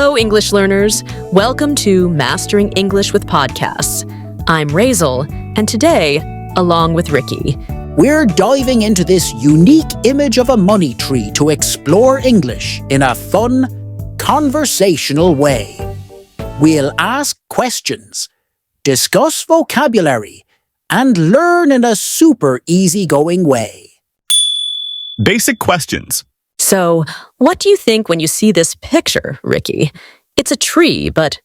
Hello, English learners. Welcome to Mastering English with Podcasts. I'm Raizel, and today, along with Ricky, we're diving into this unique image of a money tree to explore English in a fun, conversational way. We'll ask questions, discuss vocabulary, and learn in a super easygoing way. Basic questions. So, what do you think when you see this picture, Ricky? It's a tree, but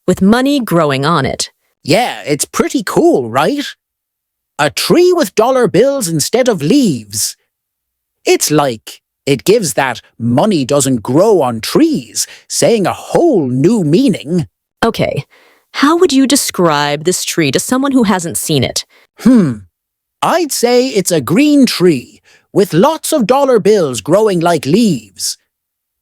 with money growing on it. Yeah, it's pretty cool, right? A tree with dollar bills instead of leaves. It's like it gives that money doesn't grow on trees, saying a whole new meaning. Okay, how would you describe this tree to someone who hasn't seen it? I'd say it's a green tree with lots of dollar bills growing like leaves.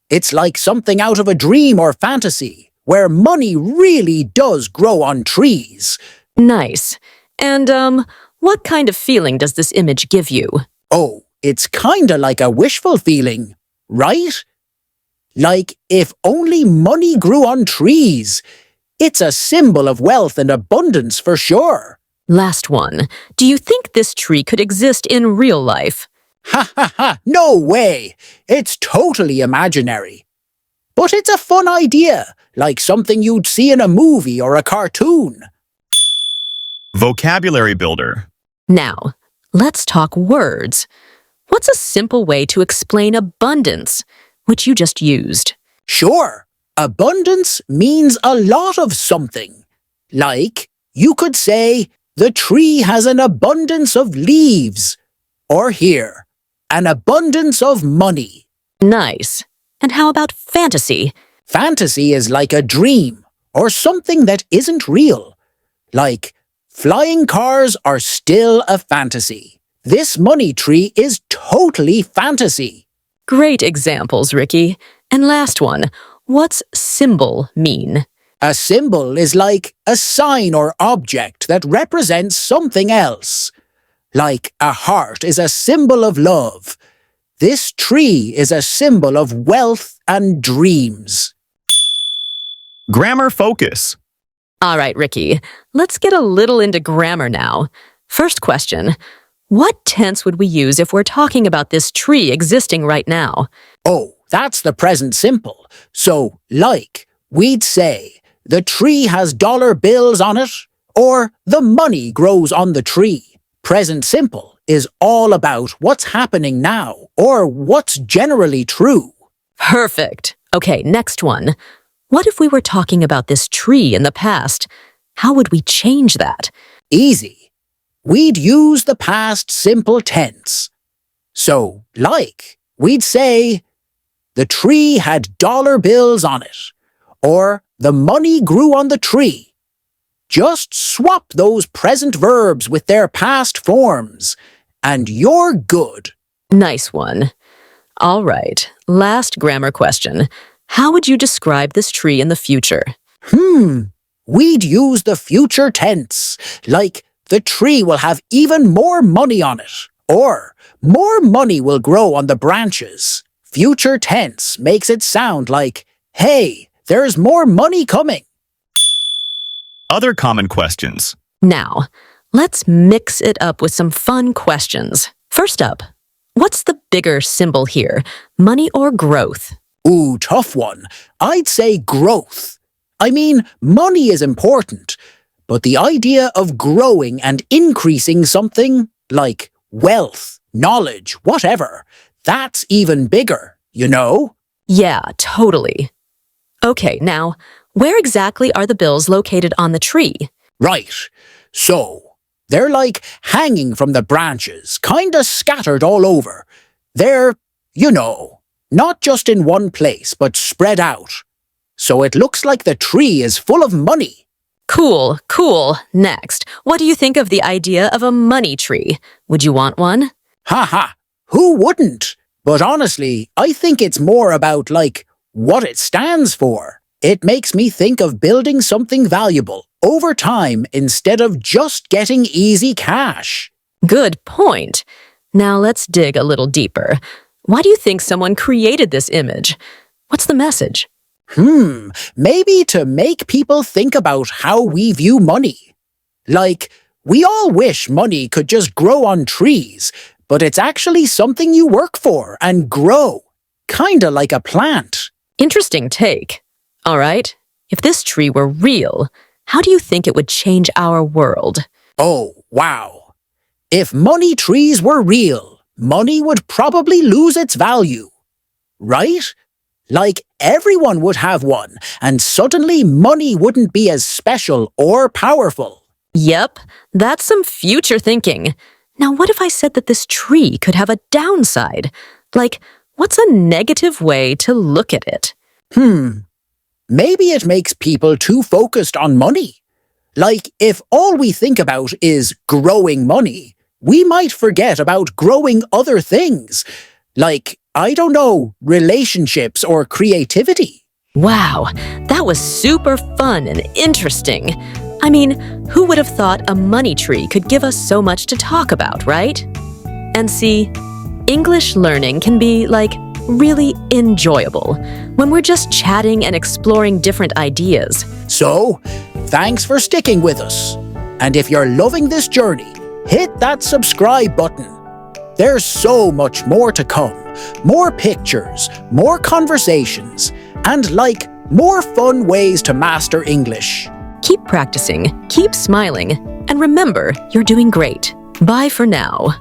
It's like something out of a dream or fantasy, where money really does grow on trees. Nice. And, what kind of feeling does this image give you? Oh, it's kinda like a wishful feeling, right? Like if only money grew on trees. It's a symbol of wealth and abundance for sure. Last one. Do you think this tree could exist in real life? Ha ha ha, no way! It's totally imaginary. But it's a fun idea, like something you'd see in a movie or a cartoon. Vocabulary builder. Now, let's talk words. What's a simple way to explain abundance, which you just used? Sure, abundance means a lot of something. Like, you could say, the tree has an abundance of leaves. Or here, an abundance of money. Nice. And how about fantasy? Fantasy is like a dream, or something that isn't real. Like, flying cars are still a fantasy. This money tree is totally fantasy. Great examples, Ricky. And last one, what's symbol mean? A symbol is like a sign or object that represents something else. Like a heart is a symbol of love. This tree is a symbol of wealth and dreams. Grammar focus. All right, Ricky, let's get a little into grammar now. First question, what tense would we use if we're talking about this tree existing right now? Oh, that's the present simple. So, like, we'd say, the tree has dollar bills on it, or the money grows on the tree. Present simple is all about what's happening now, or what's generally true. Perfect. Okay, next one. What if we were talking about this tree in the past? How would we change that? Easy. We'd use the past simple tense. So, like, we'd say, the tree had dollar bills on it, or the money grew on the tree. Just swap those present verbs with their past forms, and you're good. Nice one. All right, last grammar question. How would you describe this tree in the future? We'd use the future tense, like the tree will have even more money on it, or more money will grow on the branches. Future tense makes it sound like, hey, there's more money coming. Other common questions. Now, let's mix it up with some fun questions. First up, what's the bigger symbol here, money or growth? Ooh, tough one. I'd say growth. I mean, money is important, but the idea of growing and increasing something, like wealth, knowledge, whatever, that's even bigger, you know? Yeah, totally. Okay, now, where exactly are the bills located on the tree? Right. So, they're like hanging from the branches, kinda scattered all over. They're, not just in one place, but spread out. So it looks like the tree is full of money. Cool, cool. Next, what do you think of the idea of a money tree? Would you want one? Haha, who wouldn't? But honestly, I think it's more about, what it stands for. It makes me think of building something valuable over time instead of just getting easy cash. Good point. Now let's dig a little deeper. Why do you think someone created this image? What's the message? Maybe to make people think about how we view money. Like, we all wish money could just grow on trees, but it's actually something you work for and grow, kinda like a plant. Interesting take. All right, if this tree were real, how do you think it would change our world? Oh, wow. If money trees were real, money would probably lose its value. Right? Like everyone would have one, and suddenly money wouldn't be as special or powerful. Yep, that's some future thinking. Now, what if I said that this tree could have a downside? Like, what's a negative way to look at it? Maybe it makes people too focused on money. Like, if all we think about is growing money, we might forget about growing other things. Like, I don't know, relationships or creativity. Wow, that was super fun and interesting. I mean, who would have thought a money tree could give us so much to talk about, right? And see, English learning can be, like, really enjoyable when we're just chatting and exploring different ideas. So, thanks for sticking with us. And if you're loving this journey, hit that subscribe button. There's so much more to come. More pictures, more conversations, and more fun ways to master English. Keep practicing, keep smiling, and remember, you're doing great. Bye for now.